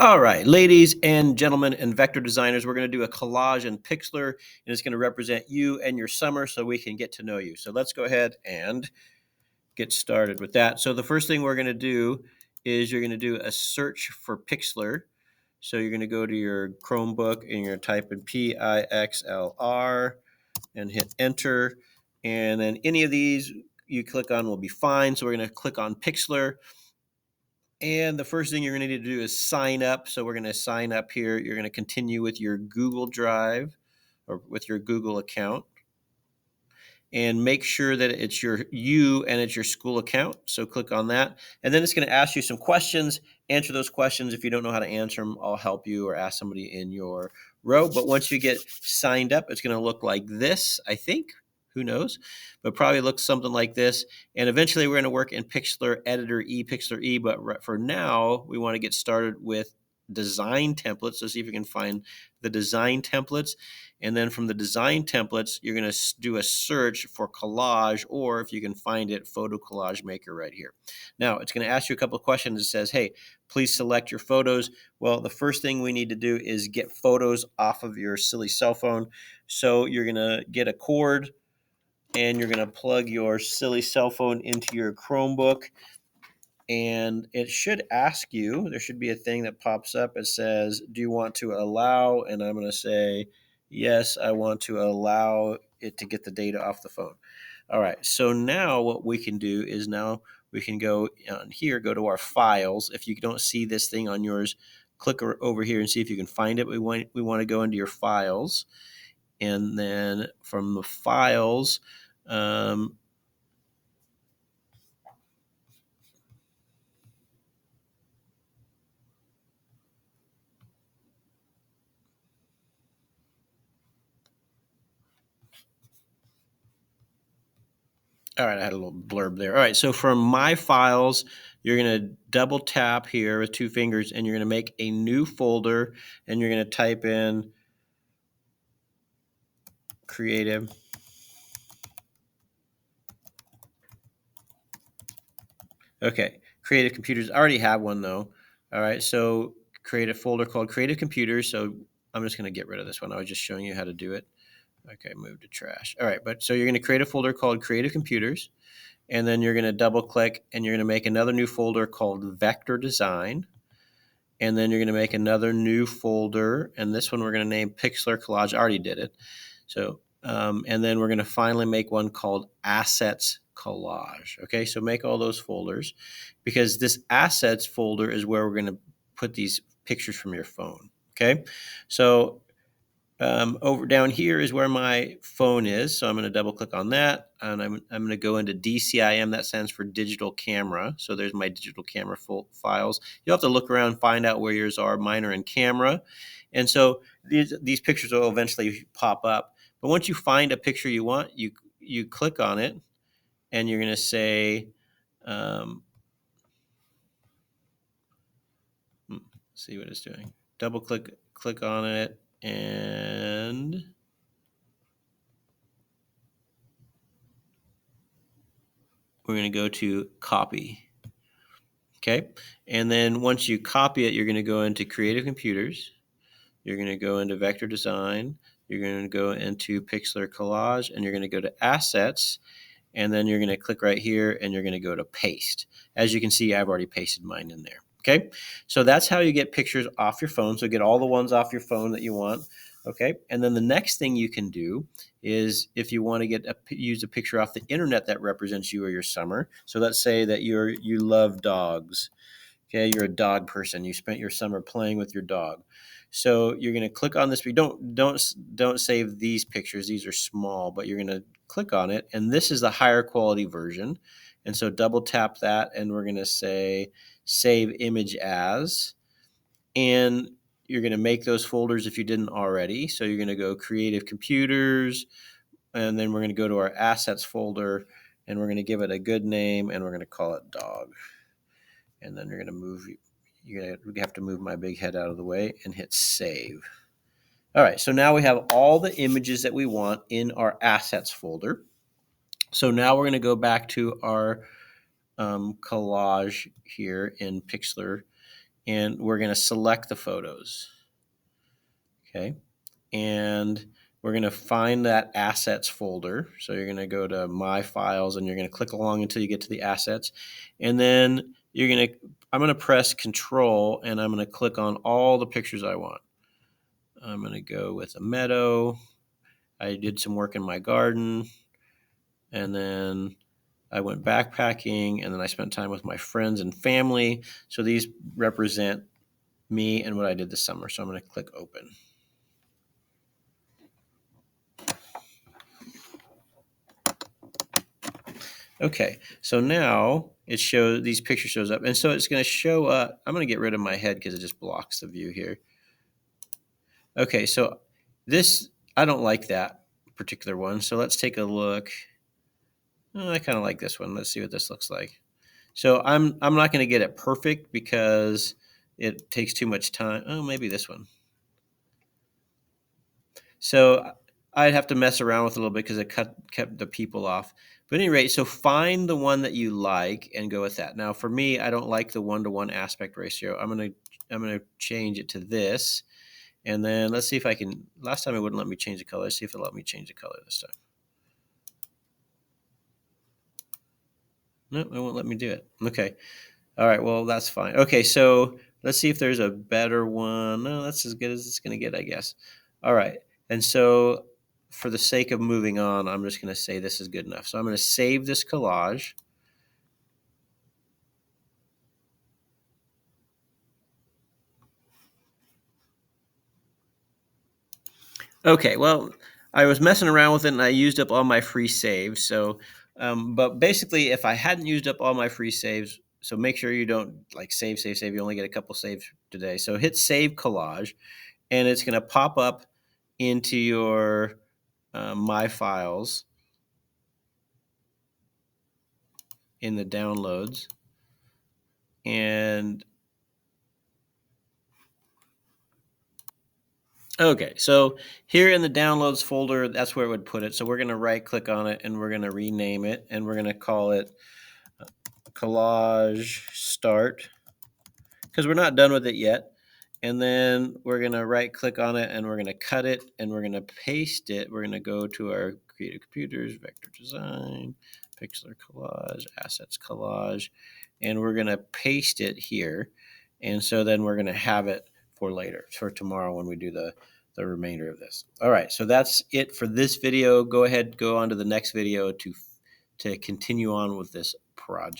All right, ladies and gentlemen and vector designers, we're going to do a collage in Pixlr, and it's going to represent you and your summer so we can get to know you. So let's go ahead and get started with that. So the first thing we're going to do is you're going to do a search for Pixlr. So you're going to go to your Chromebook and you're going to type in Pixlr and hit enter. And then any of these you click on will be fine. So we're going to click on Pixlr. And the first thing you're going to need to do is sign up. So we're going to sign up here. You're going to continue with your Google Drive or with your Google account. And make sure that it's you and it's your school account. So click on that. And then it's going to ask you some questions. Answer those questions. If you don't know how to answer them, I'll help you or ask somebody in your row. But once you get signed up, it's going to look like this, I think. Who knows? But probably looks something like this. And eventually we're going to work in Pixlr Editor E, Pixlr E. But for now, we want to get started with design templates. So see if you can find the design templates. And then from the design templates, you're going to do a search for collage, or if you can find it, photo collage maker right here. Now, it's going to ask you a couple of questions. It says, hey, please select your photos. Well, the first thing we need to do is get photos off of your silly cell phone. So you're going to get a cord and you're going to plug your silly cell phone into your Chromebook. And it should ask you, there should be a thing that pops up. It says, do you want to allow? And I'm going to say, yes, I want to allow it to get the data off the phone. All right, so now what we can do is now we can go on here, go to our files. If you don't see this thing on yours, click over here and see if you can find it. We want to go into your files. And then from the files, all right, I had a little blurb there. All right, so from my files, you're going to double tap here with two fingers, and you're going to make a new folder, and you're going to type in creative. Okay, creative computers. I already have one, though. All right, so create a folder called creative computers. So I'm just going to get rid of this one. I was just showing you how to do it. Okay, move to trash. All right, but so you're going to create a folder called creative computers. And then you're going to double click and you're going to make another new folder called vector design. And then you're going to make another new folder. And this one we're going to name Pixlr Collage. I already did it. So, and then we're going to finally make one called Assets Collage. Okay, so make all those folders because this Assets folder is where we're going to put these pictures from your phone. Okay, so over down here is where my phone is. So I'm going to double click on that and I'm going to go into DCIM. That stands for digital camera. So there's my digital camera files. You'll have to look around and find out where yours are. Mine are in camera. And so these pictures will eventually pop up. But once you find a picture you want, you click on it and you're going to say, see what it's doing. Double click on it and we're going to go to copy. Okay. And then once you copy it, you're going to go into creative computers. You're going to go into vector design. You're going to go into Pixlr collage and you're going to go to assets. And then you're going to click right here and you're going to go to paste. As you can see, I've already pasted mine in there. Okay. So that's how you get pictures off your phone. So get all the ones off your phone that you want. Okay. And then the next thing you can do is if you want to use a picture off the internet that represents you or your summer. So let's say that you love dogs. Okay. You're a dog person. You spent your summer playing with your dog. So you're going to click on this. Don't save these pictures. These are small, but you're going to click on it. And this is the higher quality version. And so double tap that and we're going to say save image as. And you're going to make those folders if you didn't already. So you're going to go creative computers, and then we're going to go to our assets folder, and we're going to give it a good name, and we're going to call it dog. And then you're going to have to move my big head out of the way and hit save. All right, so now we have all the images that we want in our assets folder. So now we're going to go back to our collage here in Pixlr. and we're going to select the photos. Okay. And we're going to find that assets folder. So you're going to go to My Files and you're going to click along until you get to the assets. And then I'm going to press Control and I'm going to click on all the pictures I want. I'm going to go with a meadow. I did some work in my garden. And then I went backpacking, and then I spent time with my friends and family. So these represent me and what I did this summer. So I'm going to click Open. Okay, so now these pictures shows up, and so it's going to show up. I'm going to get rid of my head because it just blocks the view here. Okay, so I don't like that particular one. So let's take a look. I kind of like this one. Let's see what this looks like. So I'm not going to get it perfect because it takes too much time. Oh, maybe this one. So I'd have to mess around with it a little bit because it kept the people off. But at any rate, so find the one that you like and go with that. Now, for me, I don't like the 1-to-1 aspect ratio. I'm gonna change it to this, and then let's see if I can. Last time it wouldn't let me change the color. Let's see if it'll let me change the color this time. No, it won't let me do it. Okay. All right. Well, that's fine. Okay. So let's see if there's a better one. No, that's as good as it's going to get, I guess. All right. And so for the sake of moving on, I'm just going to say this is good enough. So I'm going to save this collage. Okay. Well, I was messing around with it and I used up all my free saves. So, but basically, if I hadn't used up all my free saves, so make sure you don't like save. You only get a couple saves today. So hit Save Collage, and it's going to pop up into your My Files in the downloads. And okay, so here in the downloads folder, that's where it would put it. So we're going to right click on it and we're going to rename it, and we're going to call it Collage Start because we're not done with it yet. And then we're going to right click on it and we're going to cut it and we're going to paste it. We're going to go to our Creative Computers, Vector Design, Pixlr Collage, Assets Collage, and we're going to paste it here. And so then we're going to have it for later, for tomorrow when we do the remainder of this. All right, so that's it for this video. Go ahead, go on to the next video to continue on with this project.